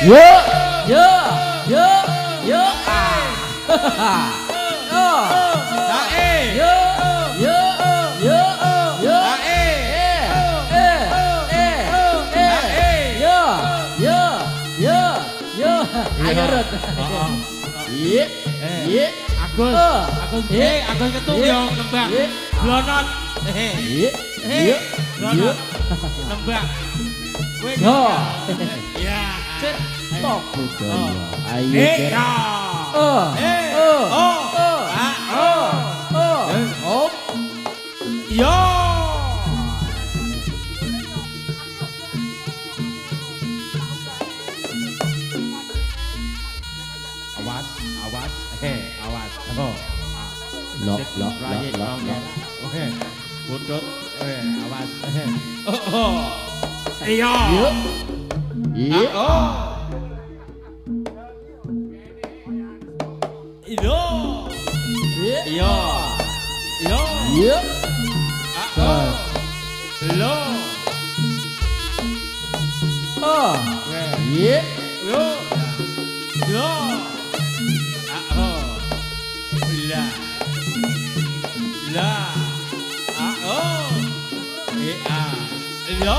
Yo, yo, yo, yo, ah, yo, yo, yo, yo, yo, yo, ayo Rut. Iya, iya, Agus ketung yo nembak. Blonot. iya, iya, Blonot. Nembak. yo, Ya. cet, tok budaya. Ayo, Ya. Om, Yo. Awas, awas, awas. Oh. lok, Sip, lok, rayit, lok, lok. Oke. Butut, awas. Oh. Iya. Iya, iya, Oh. Iyo. iya, Iyo. Iyo. iya, Oh. Lo. oh, iya, Yo. Yo. Oh. La. La. Oh. Yo.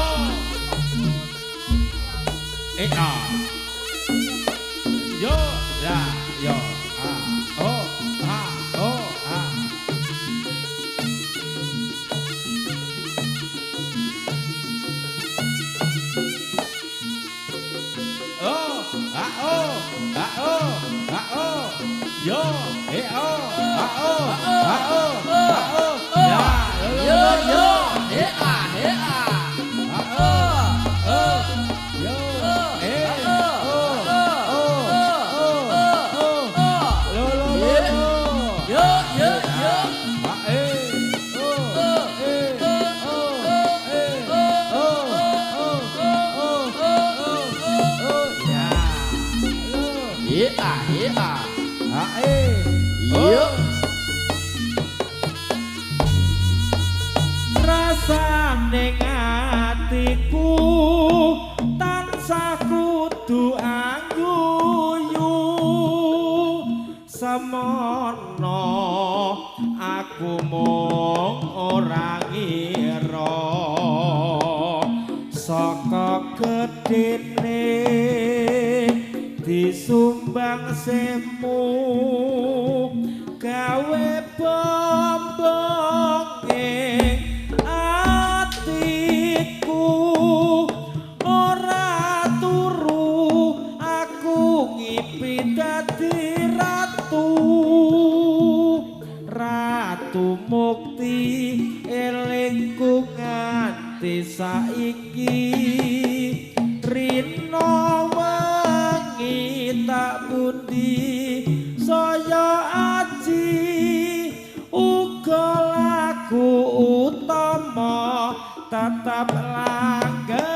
Yo. La. Yo. Oh. Oh. Yo, yo, yo, hea, hea. Rasane atiku tansah kudu angguyu semono aku mung ora ngira saka gedene disumbang semu gawe bombong atiku ora turu aku ngipi dadi ratu mukti elingku nganti saiki rino wengi tak pundi saya aji uga laku utama tetap langgeng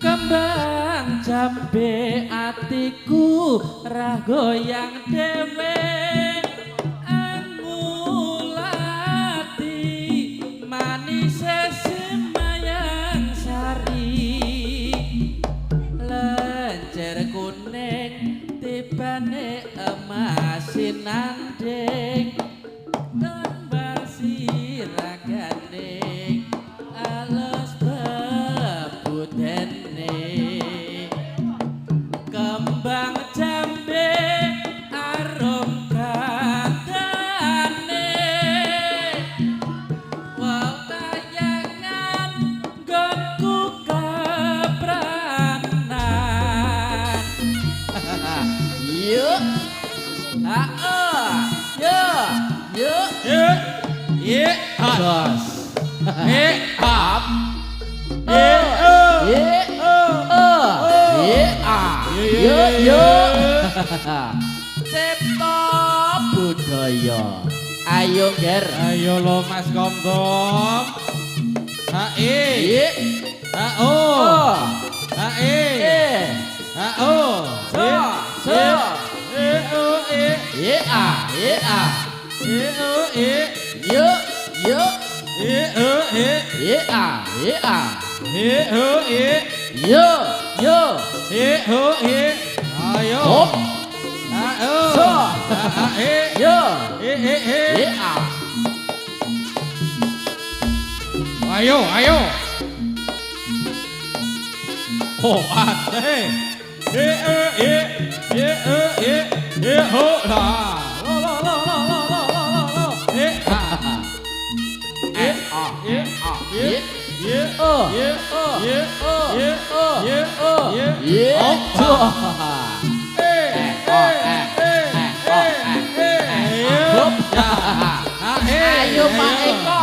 Kembang jambe atiku ra goyang dhewe angulati manis semayang sari lencer kuning tibane emasin nanding gambar siragane alus bebudene kembang jambe arum kadane wetayangan gonku kepranan yuk yuk bos up Cipta budaya. Ayo ger. Ayo lo Mas Komkom. Hae. Ha-o. Hae. Ha-o. So. E-o-e. Yuk. E-o-e. Yo. E-o-e. Ayo. Hop. So. Yo. Ayo. Oh, ate. Ho la. Ayo Pak Eko.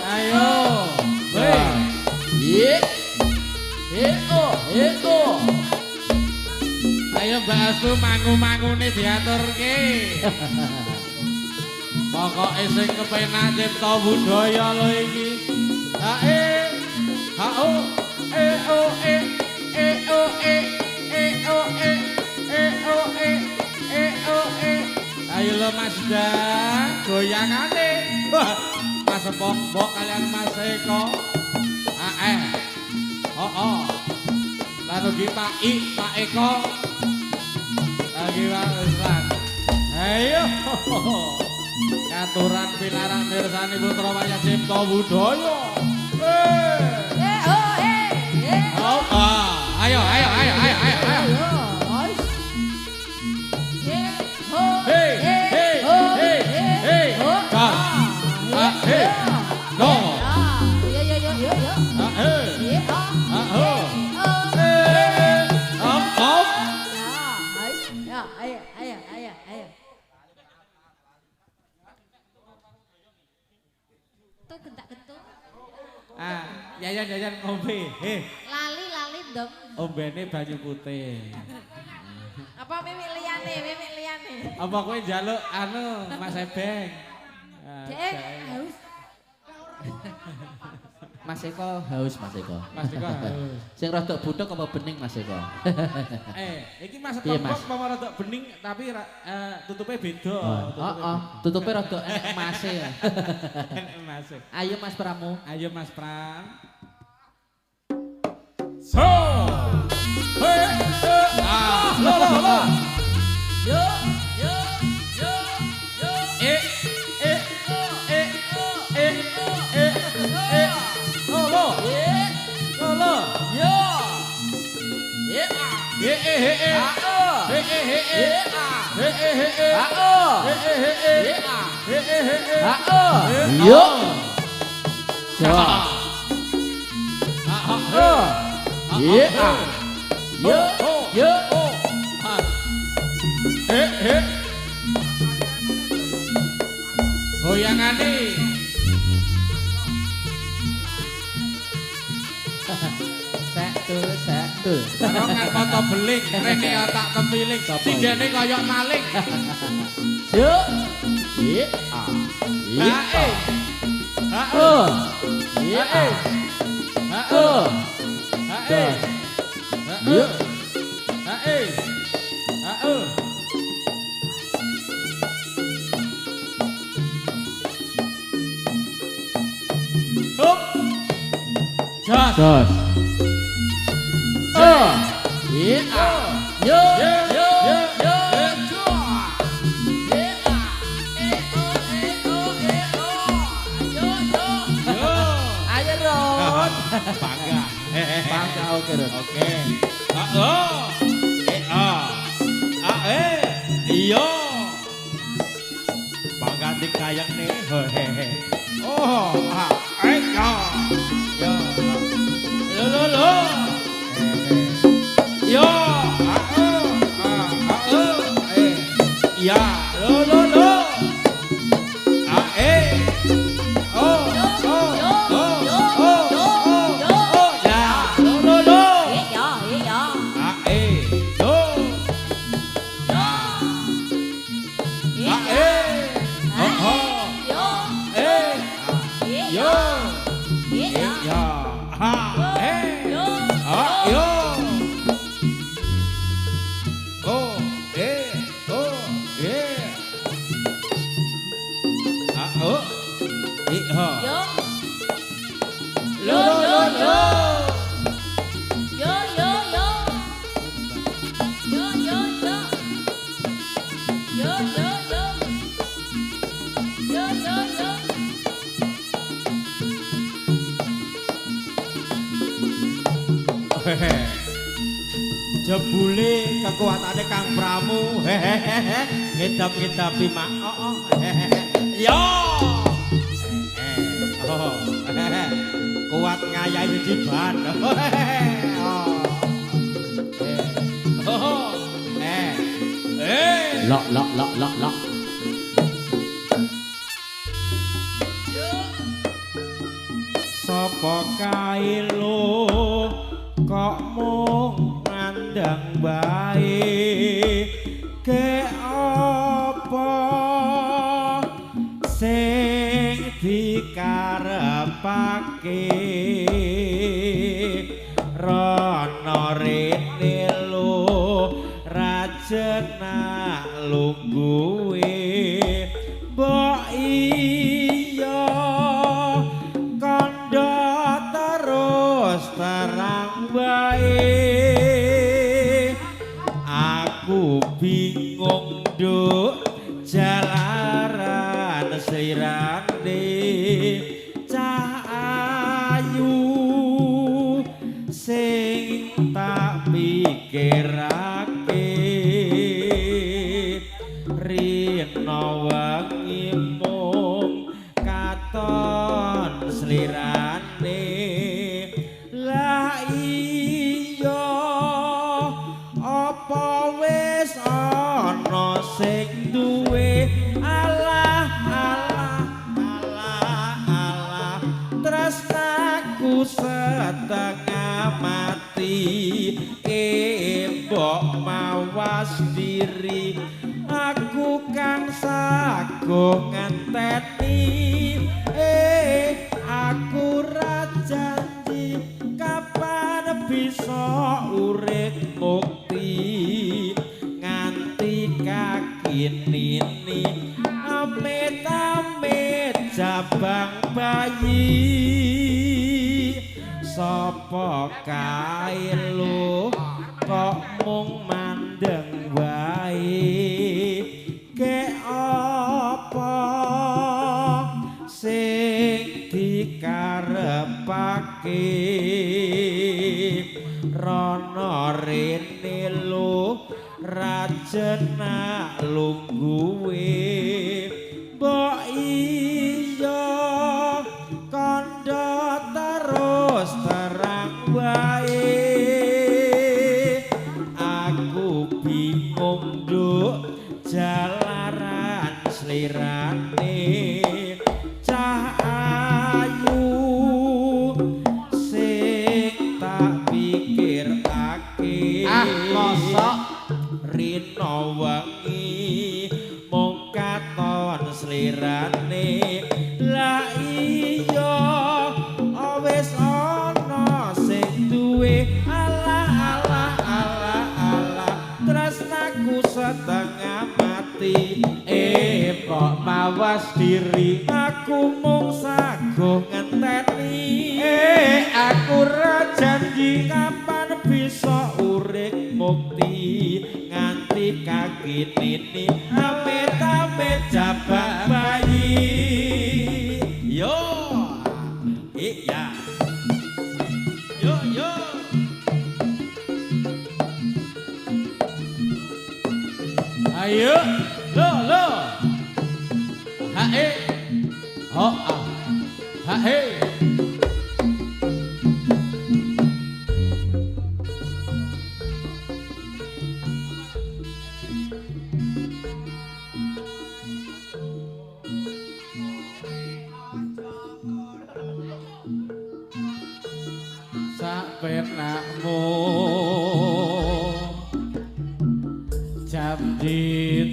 Ayo. Ayo Mbak Astu mangu-mangune diaturke. Pokoke sing kepenak cipta budaya lho iki. Ayo lho Mas Dang, goyangane. Mas Pok kalian Mas Eko. Lalu ki Pak Eko. Lagi Ustaz. Ayo. Katuran pilarang mirsani putra wayah cipta budaya. Ayo. Jajan ngombe. Lali dong. Ombene banyu putih. Apa mimik liyane? Apa kowe njaluk Mas Ebeng? Dek, haus. Mas Eko haus. Mas Eko haus. Sing rada butek apa bening Mas Eko? Iki Mas Komkom apa rada bening tapi tutupe beda. Tutupe rada enek emase ya. Enek emase. Ayo Mas Pramu. Ayo Mas Pram. So. Lo. Yo. Goyangane. Satu. Karo ngan foto beling, rene otak tempiling, sindene koyok maling. Yo. I a. I a. Oh. I a. Oh. Dos. Yo. Jos. Dos. Oh. I a. Yo. Yo. Yo. Ayo Ron. Bangga. Bangga oke Ron. Oke. Iya. Bangga dikayang nih. Hehehe. Oh, ya. Ya. Lo. Yo. Ya. Lo. Jebule kekuatane Kang Pramu ngedap-ngedapi mak. Yo. Kuat ngayahi jejiban. Lok. Sapa kae lo kok mung mandang bae ke apa sing dikarepake rono rene lo rajena lungguhe mbok iya kandha terus terang bae aku bingung nduk jalaran sirane cah ayu sing tak pikirake rino wengi mung katon slirane la iya apa wis ana sing duwe alah tresnaku setengah mati mbok mawas diri aku kang sago ngenteni aku ra janji kapan bisa urip mukti nganti kaki nini amit-amit jabang bayi sapa kae lo kok mung mandeng wae ke apa sing dikarepake rono rene lo rajena lungguhe mbok iya kandha terus terang wae aku bingung nduk jalaran slirane cah ayu sing tak pikirake Mosok rino wengi mung selirane la iya wis ana sing duwe ala tresnaku setengah mati kok mawas diri aku mung sago ngenteni aku ra janji kapan bisa urip mukti nganti kaki nini amit-amit jabak bayi yo iya yo ayo lo hae ho hae sak penakmu janji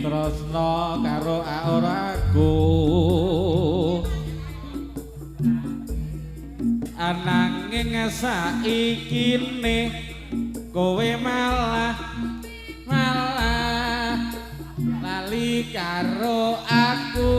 tresna karo auraku ananging saikine kowe malah lali karo aku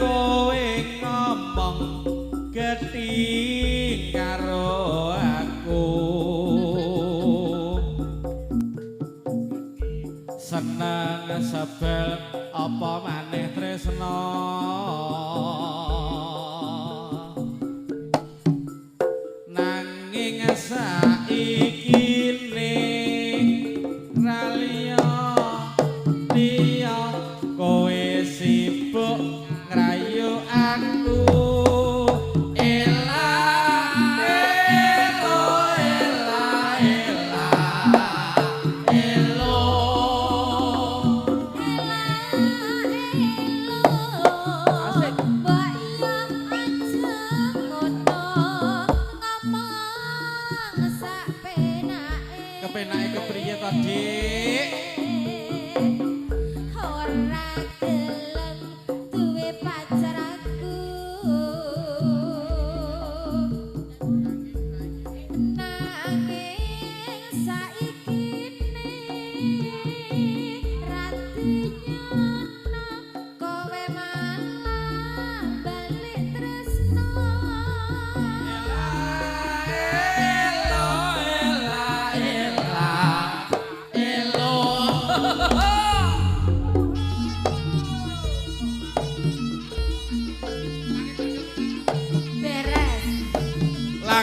kowe ngomong gething karo aku seneng sebel apa maneh tresna nanging saikine raliya liya kowe sibuk ngrayu aku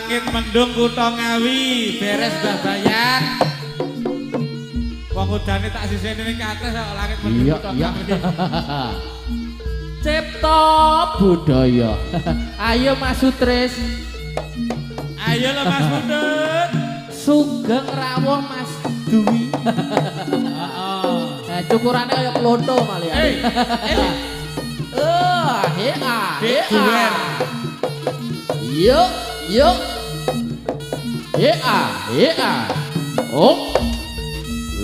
Langit mendung kutha Ngawi, beres Babayan. Wong udane tak sisene ning atas kok langit mendung kutha Ngawi. Cipta budaya. Ayo Mas Sutris. Ayo lo Mas Mundut. Sugeng rawuh Mas Dwi. Heeh. Cukurane kaya klonto malah. Duwer. Yuk, yuk. Oh.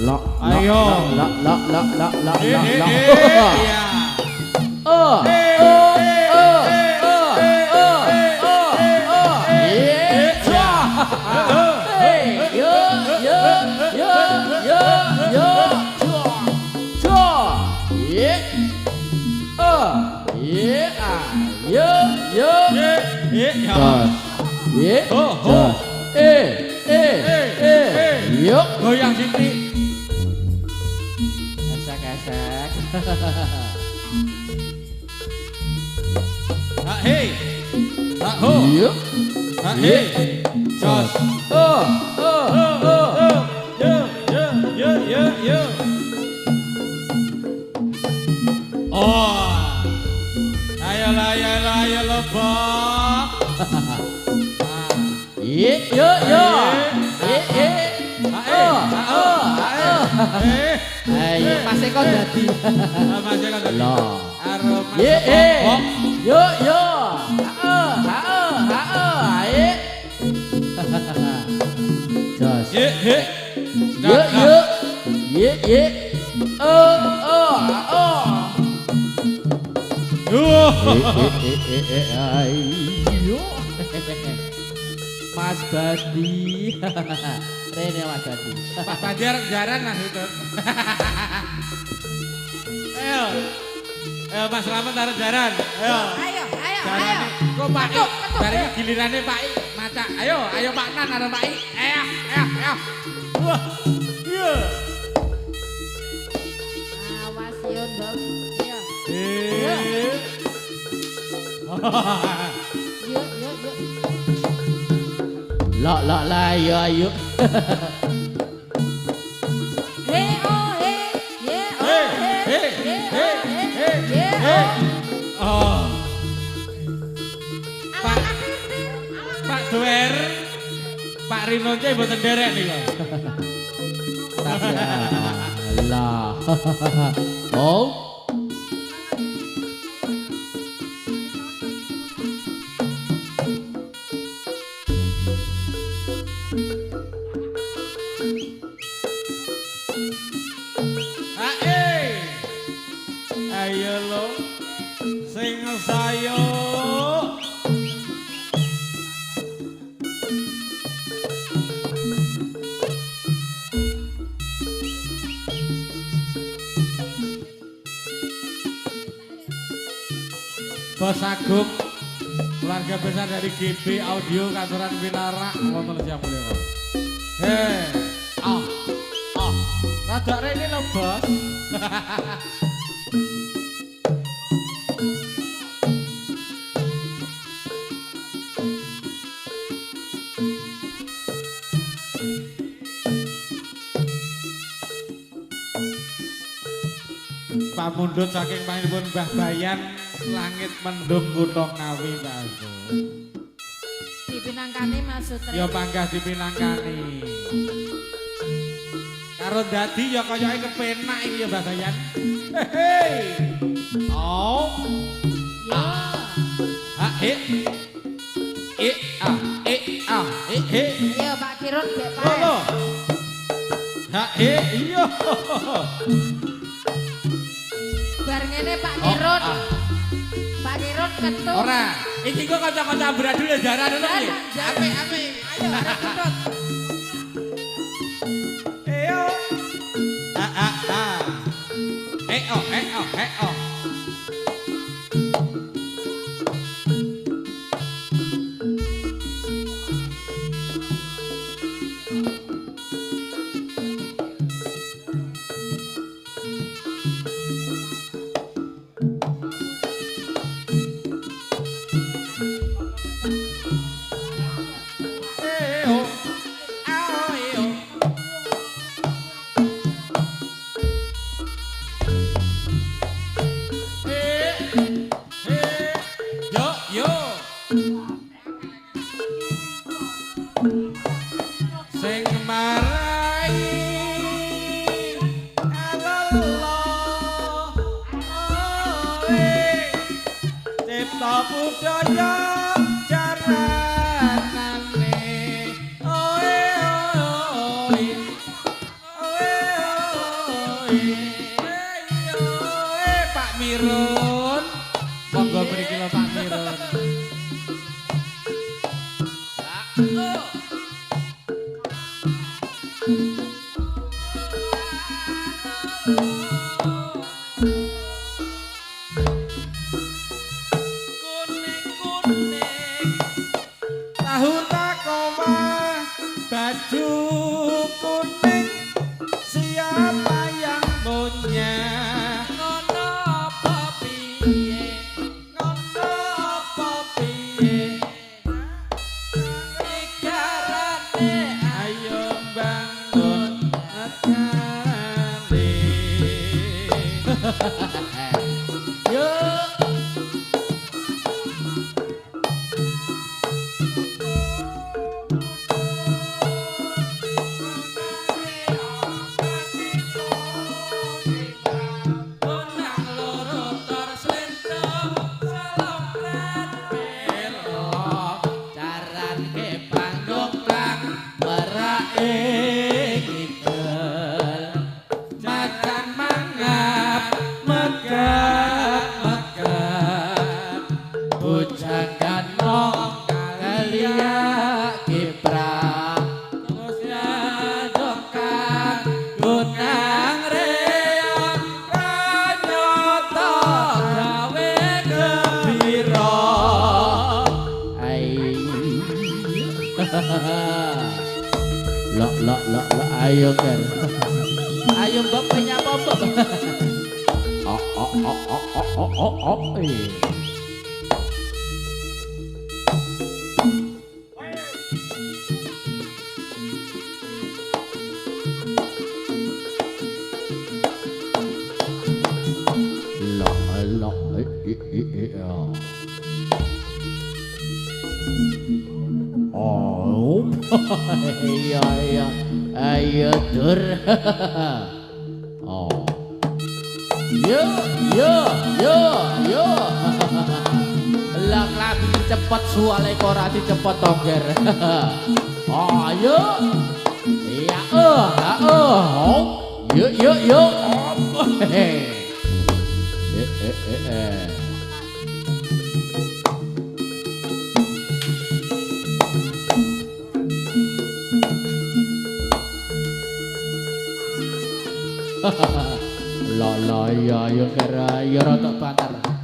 Lok. Ayo. Lok. Iya. Yuk, goyang sithik. Esek-esek. Ha hei. Ha ho. Yuk. Ha hei. Jos. Yo. Oh. Ayo lebok. Ayo Mas Eko dadi. Mas Eko dadi. Loh. Aroma. Yo. Ayo. Jos. Ye. Ayo. Mas Badi. Rene Mas Badi. Pak Banjar jaran lah itu. Ayo. Mas Slamet taruh jaran. Ayo. Jaran. Kok Pak I? Dari gilirannya Pak I macak. Ayo Pak Nan taruh Pak I. Ayo. Wah. Iya. Awas yo, Dok. Yo. Yo. Lok lah ayo. Oh. Pak Duwer. Pak Rino aja mboten derek niku. Lah. Oh. Ayo lo sing sayo. Bos Agung, keluarga besar dari GB Audio Kantoran Winara, wonten siang mulia. Rada rene lho, Bos. Pamundhut saking panjenengan Mbah Bayan, langit mendung kutha Ngawi, Pak Agung. Dipinangkani Mas Sutris. Ya panggah dipinangkani. Karo dadi ya koyoke kepenak iki ya Mbah Bayan. Hei. Oh. Yo. Ha he. He. Ayo Pak Kirun gek pae. Lho. Ha he iya. Bar ngene Pak Kirun. Pak Kirun ketuk. Ora, iki kok kanca-kanca ambradul ya jaran ngono piye? Apik. Ayo ketut. Ayo. Oh. Sing marai cipta budaya jaranane oe oe oe oe Pak Mirun monggo mriki lho Pak Mirun tahu takoma baju kuning siapa yang punya ngono apa piye ikarane ayo bangun ngekali yo Jangan mong kalia kiprah terus nyadokan gunang reang kanyata gawe gembira ai lok ayo kan ayo mbok nyapa mbok oh iya ayo dur oh yo lang labi cepet suale kora cepet tongger oh yo iya yo la ya yo kira ya rada banter